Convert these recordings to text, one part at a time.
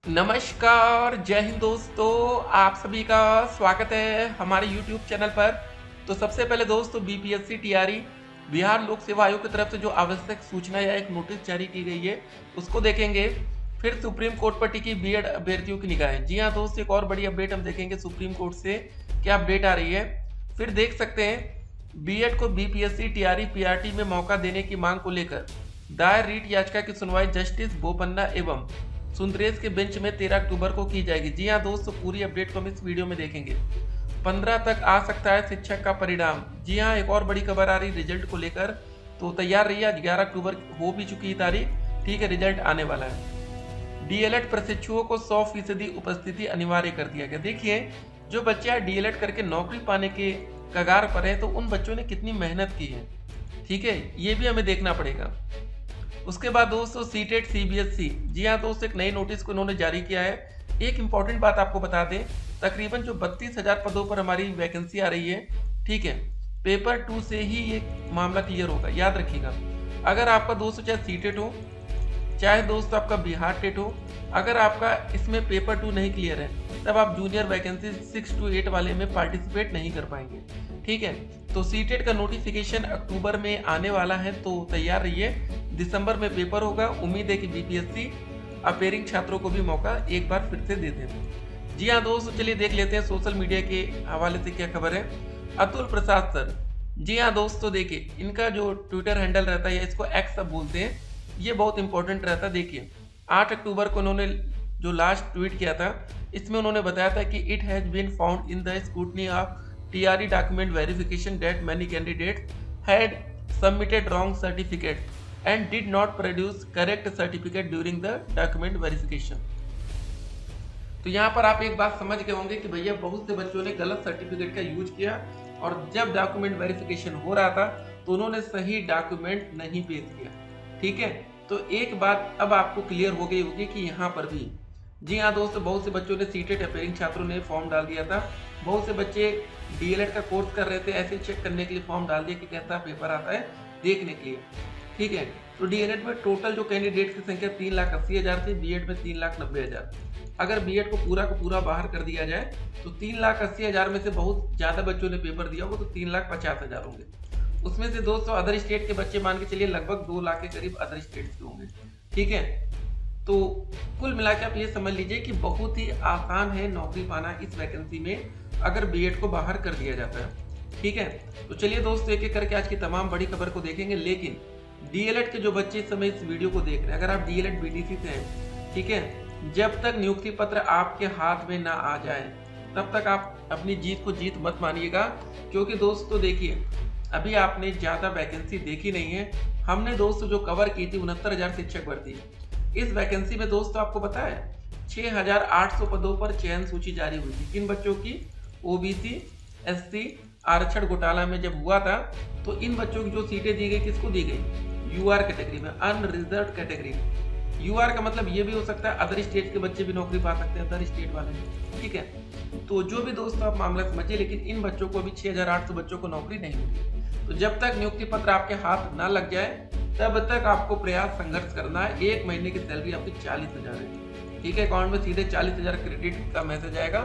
नमस्कार, जय हिंद दोस्तों, आप सभी का स्वागत है हमारे YouTube चैनल पर। तो सबसे पहले दोस्तों बीपीएससी टीआरई बिहार लोक सेवा आयोग की तरफ से जो आवश्यक सूचना या एक नोटिस जारी की गई है उसको देखेंगे। फिर सुप्रीम कोर्ट पर टिकी बीएड अभ्यर्थियों की निगाहें। जी हाँ दोस्तों, एक और बड़ी अपडेट हम देखेंगे सुप्रीम कोर्ट से क्या अपडेट आ रही है। फिर देख सकते हैं बीएड को बीपीएससी टीआरई पीआरटी में मौका देने की मांग को लेकर दायर रीट याचिका की सुनवाई जस्टिस बोपन्ना एवं सुंदरेश के बेंच में 13 अक्टूबर को की जाएगी। जी हाँ दोस्तों, पूरी अपडेट को हम इस वीडियो में देखेंगे। 15 तक आ सकता है शिक्षक का परिणाम। जी हाँ, एक और बड़ी खबर आ रही रिजल्ट को लेकर, तो तैयार रहिए। आज 11 अक्टूबर हो भी चुकी है तारीख, ठीक है, रिजल्ट आने वाला है। डीएलएड प्रशिक्षुओं को 100% उपस्थिति अनिवार्य कर दिया गया। देखिए, जो बच्चे डीएलएड करके नौकरी पाने के कगार पर है तो उन बच्चों ने कितनी मेहनत की है, ठीक है, ये भी हमें देखना पड़ेगा। उसके बाद दोस्तों सीटेट सीबीएसई, जी हाँ दोस्तों, एक नई नोटिस को इन्होंने जारी किया है। एक इंपॉर्टेंट बात आपको बता दें, तकरीबन जो 32,000 पदों पर हमारी वैकेंसी आ रही है, ठीक है, पेपर 2 से ही ये मामला क्लियर होगा, याद रखिएगा। अगर आपका दोस्तों चाहे सीटेट हो, चाहे दोस्तों आपका बिहार टेट हो, अगर आपका इसमें पेपर 2 नहीं क्लियर है तब आप जूनियर वैकेंसी 6 to 8 वाले में पार्टिसिपेट नहीं कर पाएंगे, ठीक है। तो सीटेट का नोटिफिकेशन अक्टूबर में आने वाला है, तो तैयार रहिए। दिसंबर में पेपर होगा। उम्मीद है कि बीपीएससी अपेयरिंग छात्रों को भी मौका एक बार फिर से दे दें। जी हाँ दोस्तों, चलिए देख लेते हैं सोशल मीडिया के हवाले से क्या खबर है। अतुल प्रसाद सर, जी हाँ दोस्तों, देखिए इनका जो ट्विटर हैंडल रहता है, इसको एक्स अब बोलते हैं, ये बहुत इंपॉर्टेंट रहता है। देखिए 8 अक्टूबर को उन्होंने जो लास्ट ट्वीट किया था, इसमें उन्होंने बताया था कि it has been found in the scrutiny of TRE document verification that many candidates had submitted wrong certificate and did not produce correct certificate during the document verification। तो यहाँ पर आप एक बात समझ गए होंगे कि भैया बहुत से बच्चों ने गलत सर्टिफिकेट का यूज किया और जब डॉक्यूमेंट वेरिफिकेशन हो रहा था तो उन्होंने सही डॉक्यूमेंट नहीं पेश किया, ठीक है। तो एक बात अब आपको क्लियर हो गई होगी कि यहाँ पर भी, जी हाँ दोस्तों, बहुत से बच्चों ने सीटेट अपेयरिंग छात्रों ने फॉर्म डाल दिया था। बहुत से बच्चे डीएलएड का कोर्स कर रहे थे, ऐसे चेक करने के लिए फॉर्म डाल दिया कि कैसा पेपर आता है देखने के लिए, ठीक है। तो डीएलएड में टोटल जो कैंडिडेट की संख्या 3,80,000 थी, बीएड में 3,90,000। अगर बीएड को पूरा बाहर कर दिया जाए तो 3,80,000 में से बहुत ज्यादा बच्चों ने पेपर दिया होगा, तो 3,50,000 होंगे। उसमें से 200 अदर स्टेट के बच्चे मान के चलिए, लगभग 2 लाख के करीब अदर स्टेट के होंगे, ठीक है। तो कुल मिलाकर आप ये समझ लीजिए कि बहुत ही आसान है नौकरी पाना इस वैकेंसी में, अगर बीएड को बाहर कर दिया जाता है, ठीक है। तो चलिए दोस्तों, एक एक करके आज की तमाम बड़ी खबर को देखेंगे। लेकिन डीएलएड के जो बच्चे इस समय इस वीडियो को देख रहे हैं, अगर आप डीएलएड बीटीसी से हैं, ठीक है, जब तक नियुक्ति पत्र आपके हाथ में ना आ जाए तब तक आप अपनी जीत को जीत मत मानिएगा। क्योंकि दोस्तों देखिए, अभी आपने ज्यादा वैकेंसी देखी नहीं है। हमने दोस्तों जो कवर की थी 69,000 शिक्षक भर्ती, इस वैकेंसी में दोस्तों आपको पता है 6,800 पदों पर चयन सूची जारी हुई थी। किन बच्चों की? ओबीसी एससी आरक्षण घोटाला में जब हुआ था तो इन बच्चों की जो सीटें दी गई, किसको दी गई? यूआर कैटेगरी में, अनरिजर्व कैटेगरी। यूआर का मतलब ये भी हो सकता है अदर स्टेट के बच्चे भी नौकरी पा सकते हैं, अदर स्टेट वाले, ठीक है। तो जो भी दोस्तों आप मामला समझिए, लेकिन इन बच्चों को भी 6,800 बच्चों को नौकरी नहीं मिली। तो जब तक नियुक्ति पत्र आपके हाथ ना लग जाए तब तक आपको प्रयास संघर्ष करना है। एक महीने की सैलरी आपकी 40,000 है, ठीक है। अकाउंट में सीधे 40,000 क्रेडिट का मैसेज आएगा।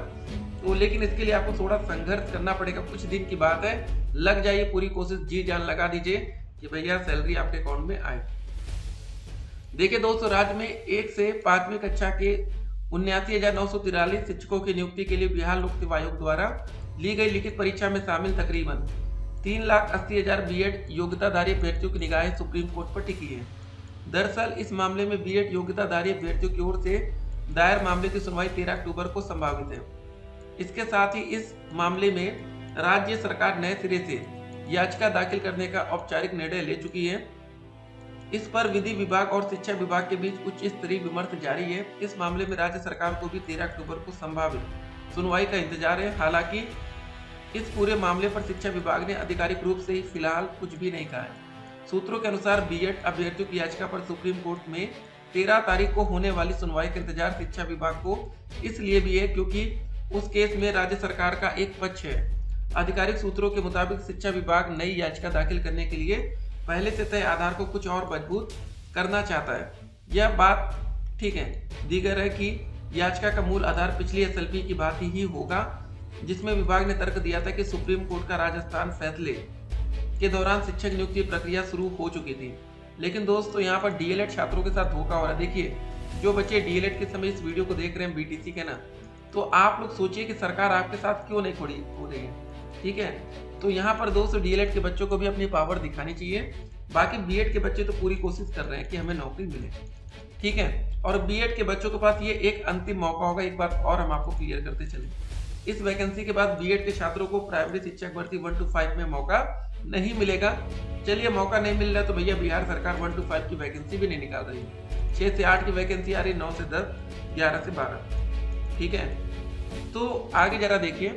तो लेकिन इसके लिए आपको थोड़ा संघर्ष करना पड़ेगा, कुछ दिन की बात है, लग जाइए, पूरी कोशिश जी जान लगा दीजिए कि भैया सैलरी आपके अकाउंट में आए। देखिए दोस्तों, राज्य में 1 से 5वीं कक्षा के 79,943 शिक्षकों की नियुक्ति के लिए बिहार लोक सेवा आयोग द्वारा ली गई लिखित परीक्षा में शामिल तकरीबन 3,80,000 बीएड योग्यताधारी अभ्यर्थियों की निगाहें सुप्रीम कोर्ट पर टिकी है। दरअसल इस मामले में बीएड योग्यताधारी अभ्यर्थियों की ओर से दायर मामले की सुनवाई 13 अक्टूबर को संभावित है। इसके साथ ही इस मामले में राज्य सरकार नए सिरे से याचिका दाखिल करने का औपचारिक निर्णय ले चुकी है। इस पर विधि विभाग और शिक्षा विभाग के बीच उच्च स्तरीय विमर्श जारी है। इस मामले में राज्य सरकार को भी 13 अक्टूबर को संभावित सुनवाई का इंतजार है। हालांकि इस पूरे मामले पर शिक्षा विभाग ने आधिकारिक रूप से फिलहाल कुछ भी नहीं कहा है। सूत्रों के अनुसार बीएड अभ्यर्थियों की याचिका पर सुप्रीम कोर्ट में 13 तारीख को होने वाली सुनवाई का इंतजार शिक्षा विभाग को इसलिए भी है क्योंकि उस केस में राज्य सरकार का एक पक्ष है। आधिकारिक सूत्रों के मुताबिक शिक्षा विभाग नई याचिका दाखिल करने के लिए पहले से तय आधार को कुछ और मजबूत करना चाहता है। यह बात ठीक है, दीगर है कि याचिका का मूल आधार पिछली एसएलपी की बात ही होगा, जिसमें विभाग ने तर्क दिया था कि सुप्रीम कोर्ट का राजस्थान फैसले के दौरान शिक्षक नियुक्ति प्रक्रिया शुरू हो चुकी थी। लेकिन दोस्तों यहाँ पर डीएलएड छात्रों के साथ धोखा हो रहा है। देखिए, जो बच्चे डीएलएड के समय इस वीडियो को देख रहे हैं बीटीसी के ना, तो आप लोग सोचिए कि सरकार आपके साथ क्यों नहीं खड़ी हो रही है। ठीक है, तो यहाँ पर दोस्तों डीएलएड के बच्चों को भी अपनी पावर दिखानी चाहिए। बाकी बीएड के बच्चे तो पूरी कोशिश कर रहे हैं कि हमें नौकरी मिले। ठीक है, और बीएड के बच्चों के पास ये एक अंतिम मौका होगा। एक बात और हम आपको क्लियर करते चले, इस वैकेंसी के बाद बीएड के छात्रों को प्राइमरी शिक्षक भर्ती 1 to 5 में मौका नहीं मिलेगा। चलिए, मौका नहीं मिल रहा तो भैया बिहार सरकार 1 to 5 की वैकेंसी भी नहीं निकाल रही है। 6 से 8 की वैकेंसी आ रही, 9 से 10, 11 से 12। ठीक है, तो आगे जरा देखिए,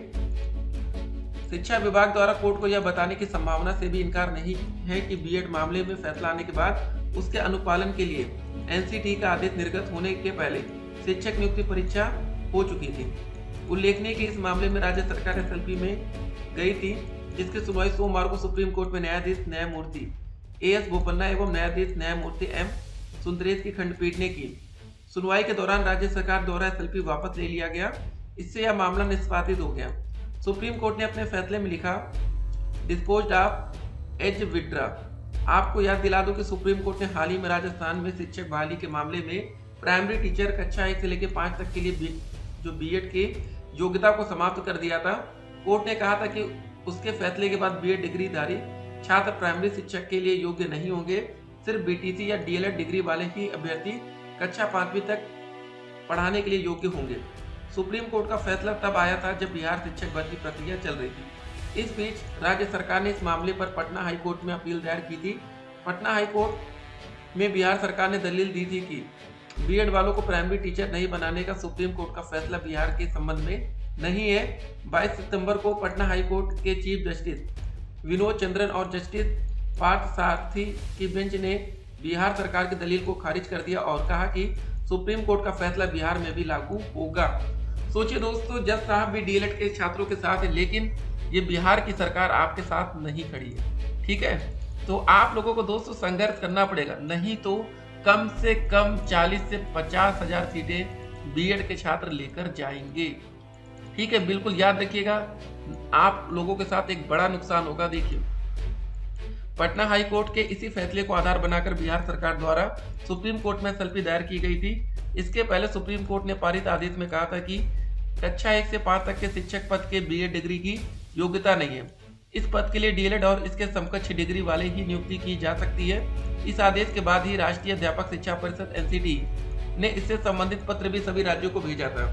शिक्षा विभाग द्वारा कोर्ट को यह बताने की संभावना से भी इनकार नहीं है कि बीएड मामले में फैसला आने के बाद उसके अनुपालन के लिए एनसीटी का आदेश निर्गत होने के पहले शिक्षक नियुक्ति परीक्षा हो चुकी थी। उल्लेखनीय कि इस मामले में राज्य सरकार एसएलपी में गई थी, जिसकी सुनवाई सोमवार को सुप्रीम कोर्ट में न्यायाधीश न्यायमूर्ति एएस बोपन्ना एवं न्यायाधीश न्यायमूर्ति एम सुंदरेश की खंडपीठ ने की। सुनवाई के दौरान राज्य सरकार द्वारा एसएलपी वापस ले लिया गया। इससे यह मामला निष्पादित हो गया। सुप्रीम कोर्ट ने अपने फैसले में लिखा, डिस्पोज्ड ऑफ एज विड्रा। आपको याद दिला दूं कि सुप्रीम कोर्ट ने हाल ही में राजस्थान में शिक्षक बहाली के मामले में प्राइमरी टीचर कक्षा 1 से लेकर 5 तक के लिए जो बीएड की योग्यता को समाप्त कर दिया था। कोर्ट ने कहा था कि उसके फैसले के बाद बीएड डिग्रीधारी छात्र प्राइमरी शिक्षक के लिए योग्य नहीं होंगे। सिर्फ बीटीसी या डीएलएड डिग्री वाले ही अभ्यर्थी कक्षा 5वीं तक पढ़ाने के लिए योग्य होंगे। सुप्रीम कोर्ट का फैसला तब आया था जब बिहार शिक्षक भर्ती प्रक्रिया चल रही थी। इस बीच राज्य सरकार ने इस मामले पर पटना हाई कोर्ट में अपील दायर की थी। पटना हाई कोर्ट में बिहार सरकार ने दलील दी थी कि बीएड वालों को प्राइमरी टीचर नहीं बनाने का सुप्रीम कोर्ट का फैसला बिहार के संबंध में नहीं है। 22 सितंबर को पटना हाई कोर्ट के चीफ जस्टिस विनोद चंद्रन और जस्टिस पार्थ सारथी की बेंच ने बिहार सरकार की दलील को खारिज कर दिया और कहा कि सुप्रीम कोर्ट का फैसला बिहार में भी लागू होगा। सोचिए दोस्तों, जज साहब भी डीएलएड के छात्रों के साथ है, लेकिन ये बिहार की सरकार आपके साथ नहीं खड़ी है। ठीक है, तो आप लोगों को दोस्तों संघर्ष करना पड़ेगा, नहीं तो कम से कम 40 से 50 हजार सीटें बीएड के छात्र लेकर जाएंगे। ठीक है, बिल्कुल याद रखिएगा, आप लोगों के साथ एक बड़ा नुकसान होगा। देखिए, पटना हाई कोर्ट के इसी फैसले को आधार बनाकर बिहार सरकार द्वारा सुप्रीम कोर्ट में एसएलपी दायर की गई थी। इसके पहले सुप्रीम कोर्ट ने पारित आदेश में कहा था कि कक्षा 1 से 5 तक के शिक्षक पद के बीएड डिग्री की योग्यता नहीं है। इस पद के लिए डीएलएड और इसके समकक्ष डिग्री वाले ही नियुक्ति की जा सकती है। इस आदेश के बाद ही राष्ट्रीय अध्यापक शिक्षा परिषद एनसीटी ने इससे संबंधित पत्र भी सभी राज्यों को भेजा था।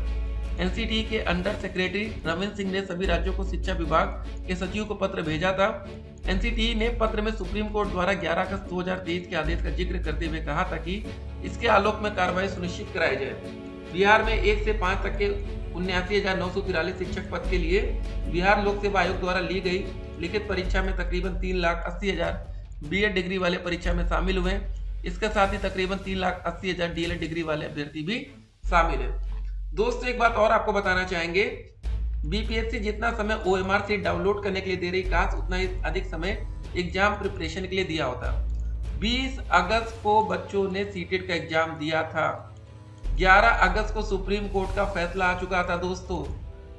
एनसीटी के अंडर सेक्रेटरी रविंद्र सिंह ने सभी राज्यों को शिक्षा विभाग के सचिव को पत्र भेजा था। एनसीटी ने पत्र में सुप्रीम कोर्ट द्वारा 11 अगस्त 2023 के आदेश का जिक्र करते हुए कहा था कि इसके आलोक में कार्रवाई सुनिश्चित कराई जाए। बिहार में 1 से 5 तक के 79,943 शिक्षक पद के लिए बिहार लोक सेवा आयोग द्वारा ली गई लिखित परीक्षा में तकरीबन 3,80,000 बीएड डिग्री वाले परीक्षा में शामिल हुए। इसके साथ ही तकरीबन 3,80,000 डीएलएड डिग्री वाले अभ्यर्थी भी शामिल है। दोस्तों, एक बात और आपको बताना चाहेंगे, बीपीएससी जितना समय ओएमआर सीट डाउनलोड करने के लिए दे रही, काश उतना ही अधिक समय एग्जाम प्रिपरेशन के लिए दिया होता। 20 अगस्त को बच्चों ने सीटेट का एग्जाम दिया था। 11 अगस्त को सुप्रीम कोर्ट का फैसला आ चुका था दोस्तों।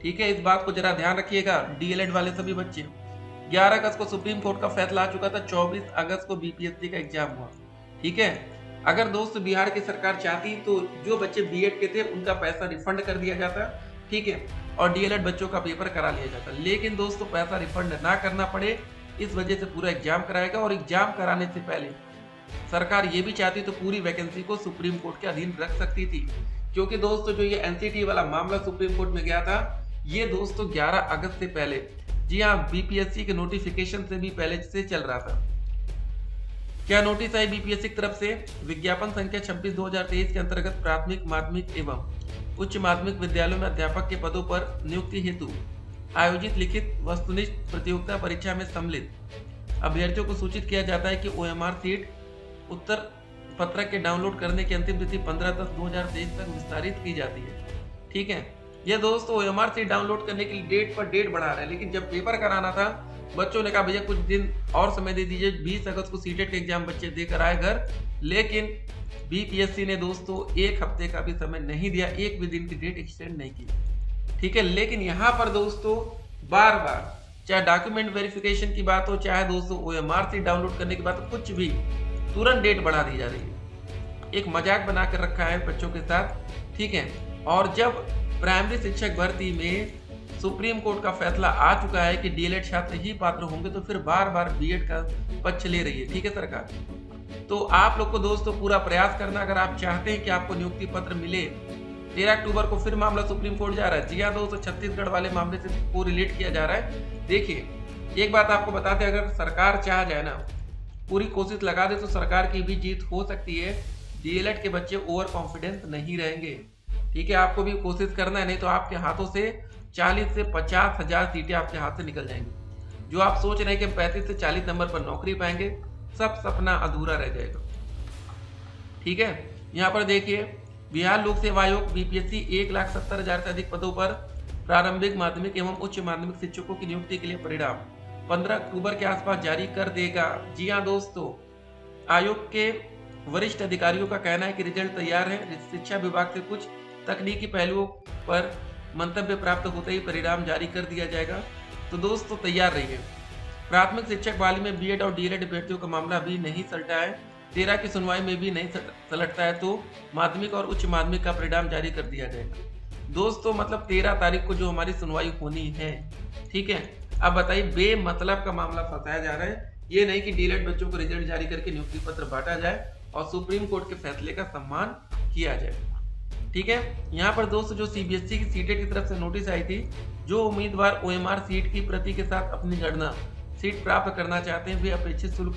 ठीक है, इस बात को जरा ध्यान रखिएगा, डीएलएड वाले सभी बच्चे। 11 अगस्त को सुप्रीम कोर्ट का फैसला आ चुका था, 24 अगस्त को बीपीएससी का एग्जाम हुआ। ठीक है, अगर दोस्त बिहार की सरकार चाहती तो जो बच्चे बीएड के थे उनका पैसा रिफंड कर दिया जाता। ठीक है, और डीएलएड बच्चों का पेपर करा लिया जाता। लेकिन दोस्तों, पैसा रिफंड ना करना पड़े, इस वजह से पूरा एग्जाम कराएगा। और एग्जाम कराने से पहले सरकार ये भी चाहती तो पूरी वैकेंसी को सुप्रीम कोर्ट के अधीन रख सकती थी, क्योंकि दोस्तों जो ये एनसीटी वाला मामला सुप्रीम कोर्ट में गया था, ये दोस्तों 11 अगस्त से पहले, जी हाँ, बीपीएससी के नोटिफिकेशन से भी पहले से चल रहा था। क्या नोटिस आई बीपीएससी की तरफ से? विज्ञापन संख्या 26/2023 के अंतर्गत प्राथमिक, माध्यमिक एवं उच्च माध्यमिक विद्यालयों में अध्यापक के पदों पर नियुक्ति हेतु आयोजित लिखित वस्तुनिष्ठ प्रतियोगिता परीक्षा में सम्मिलित अभ्यर्थियों को सूचित किया जाता है कि ओएमआर सीट उत्तर पत्रक के डाउनलोड करने की अंतिम तिथि 15/10/2023 तक विस्तारित की जाती है। ठीक है, ये दोस्तों ओएमआर सीट डाउनलोड करने के लिए डेट पर डेट बढ़ा रहे हैं, लेकिन जब पेपर कराना था बच्चों ने कहा भैया कुछ दिन और समय दे दीजिए, 20 अगस्त को सीटेट का एग्जाम बच्चे देकर आए घर, लेकिन बीपीएससी ने दोस्तों 1 हफ्ते का भी समय नहीं दिया, एक भी दिन की डेट एक्सटेंड नहीं की। ठीक है, लेकिन यहाँ पर दोस्तों बार बार चाहे डॉक्यूमेंट वेरिफिकेशन की बात हो, चाहे दोस्तों ओएमआर सीट डाउनलोड करने की बात हो, कुछ भी तुरंत डेट बढ़ा दी जा रही है। एक मजाक बना कर रखा है बच्चों के साथ। ठीक है, और जब प्राइमरी शिक्षक भर्ती में सुप्रीम कोर्ट का फैसला आ चुका है कि डीएलएड छात्र ही पात्र होंगे, तो फिर बार बार बीएड का पक्ष ले रही है। ठीक है सरकार, तो आप लोग को दोस्तों पूरा प्रयास करना, अगर आप चाहते हैं कि आपको नियुक्ति पत्र मिले। 13 अक्टूबर को फिर मामला सुप्रीम कोर्ट जा रहा है। जी हाँ दोस्तों, छत्तीसगढ़ वाले मामले से को रिलेट किया जा रहा है। देखिए, एक बात आपको बताते हैं, अगर सरकार चाह जाए ना, पूरी कोशिश लगा दे, तो सरकार की भी जीत हो सकती है। डीएलएड के बच्चे ओवर कॉन्फिडेंस नहीं रहेंगे। ठीक है, आपको भी कोशिश करना है, नहीं तो आपके हाथों से 40 से 50 हजार सीटें आपके हाथ से निकल जाएंगी। जो आप सोच रहे हैं कि 35 से 40 नंबर पर नौकरी पाएंगे, सब सपना अधूरा रह जाएगा। ठीक है, यहाँ पर देखिए, बिहार लोक सेवा आयोग बीपीएससी 1,70,000 से अधिक पदों पर प्रारंभिक माध्यमिक एवं उच्च माध्यमिक शिक्षकों की नियुक्ति के लिए परिणाम 15 अक्टूबर के आसपास जारी कर देगा। जी हाँ दोस्तों, आयोग के वरिष्ठ अधिकारियों का कहना है कि रिजल्ट तैयार है। शिक्षा विभाग से कुछ तकनीकी पहलुओं पर मंतव्य प्राप्त होते ही परिणाम जारी कर दिया जाएगा। तो दोस्तों तैयार रहिए। प्राथमिक शिक्षक बहाली में बीएड और डीएलएड अभ्यर्थियों का मामला अभी नहीं सलटा है। 13 की सुनवाई में भी नहीं सलटता है, तो माध्यमिक और उच्च माध्यमिक का परिणाम जारी कर दिया जाएगा। दोस्तों मतलब 13 तारीख को जो हमारी सुनवाई होनी है। ठीक है, अब बताइए, बेमतलब का मामला फंसाया जा रहा है। ये नहीं कि डीएलएड बच्चों को रिजल्ट जारी करके नियुक्ति पत्र बांटा जाए और सुप्रीम कोर्ट के फैसले का सम्मान किया जाए। ठीक है, यहाँ पर दोस्तों जो सीबीएसई की सीटेट की तरफ से नोटिस आई थी, जो उम्मीदवार ओएमआर सीट की प्रति के साथ अपनी गणना सीट प्राप्त करना चाहते हैं, वे अपेक्षित शुल्क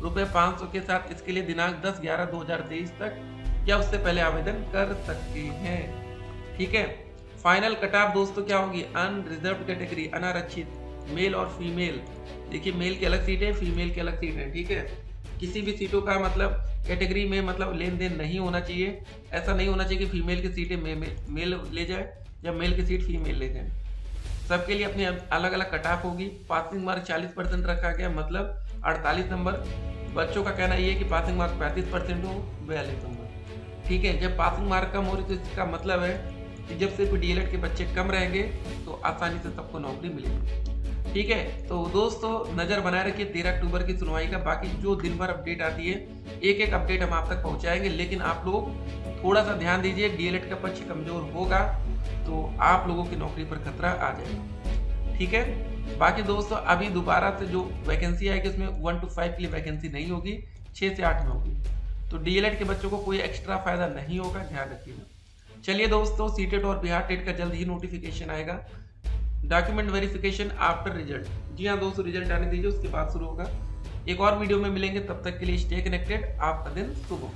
₹500 के साथ इसके लिए दिनांक 10/11/2023 तक या उससे पहले आवेदन कर सकते हैं। ठीक है, फाइनल कट ऑफ दोस्तों क्या होगी? अनरिजर्व कैटेगरी, अनारक्षित मेल और फीमेल। देखिए, मेल की अलग सीट है, फीमेल की अलग सीट है। ठीक है, किसी भी सीटों का मतलब कैटेगरी में मतलब लेन देन नहीं होना चाहिए। ऐसा नहीं होना चाहिए कि फीमेल की सीटें मेल ले जाए या मेल की सीट फीमेल ले जाए। सबके लिए अपनी अलग अलग कट ऑफ होगी। पासिंग मार्क 40% रखा गया, मतलब 48 नंबर। बच्चों का कहना ये है कि पासिंग मार्क 35% हो, 42 नंबर। ठीक है, जब पासिंग मार्क कम हो रही तो इसका मतलब है कि जब सिर्फ डीएलएड के बच्चे कम रहेंगे तो आसानी से सबको नौकरी मिलेगी। ठीक है, तो दोस्तों नजर बनाए रखिए 13 अक्टूबर की सुनवाई का। बाकी जो दिन भर अपडेट आती है, एक एक अपडेट हम आप तक पहुंचाएंगे, लेकिन आप लोग थोड़ा सा ध्यान दीजिए। डीएलएड का पक्ष कमजोर होगा तो आप लोगों की नौकरी पर खतरा आ जाएगा। ठीक है, बाकी दोस्तों अभी दोबारा से जो वैकेंसी आएगी उसमें 1 to 5 के लिए वैकेंसी नहीं होगी, 6 से 8 में होगी। तो डीएलएड के बच्चों को कोई एक्स्ट्रा फायदा नहीं होगा, ध्यान रखिएगा। चलिए दोस्तों, सीटेट और बिहार टेट का जल्द ही नोटिफिकेशन आएगा। Document verification after result. जी हाँ दोस्तों, रिजल्ट आने दीजिए, उसके बाद शुरू होगा। एक और वीडियो में मिलेंगे, तब तक के लिए स्टे कनेक्टेड। आपका दिन शुभ हो।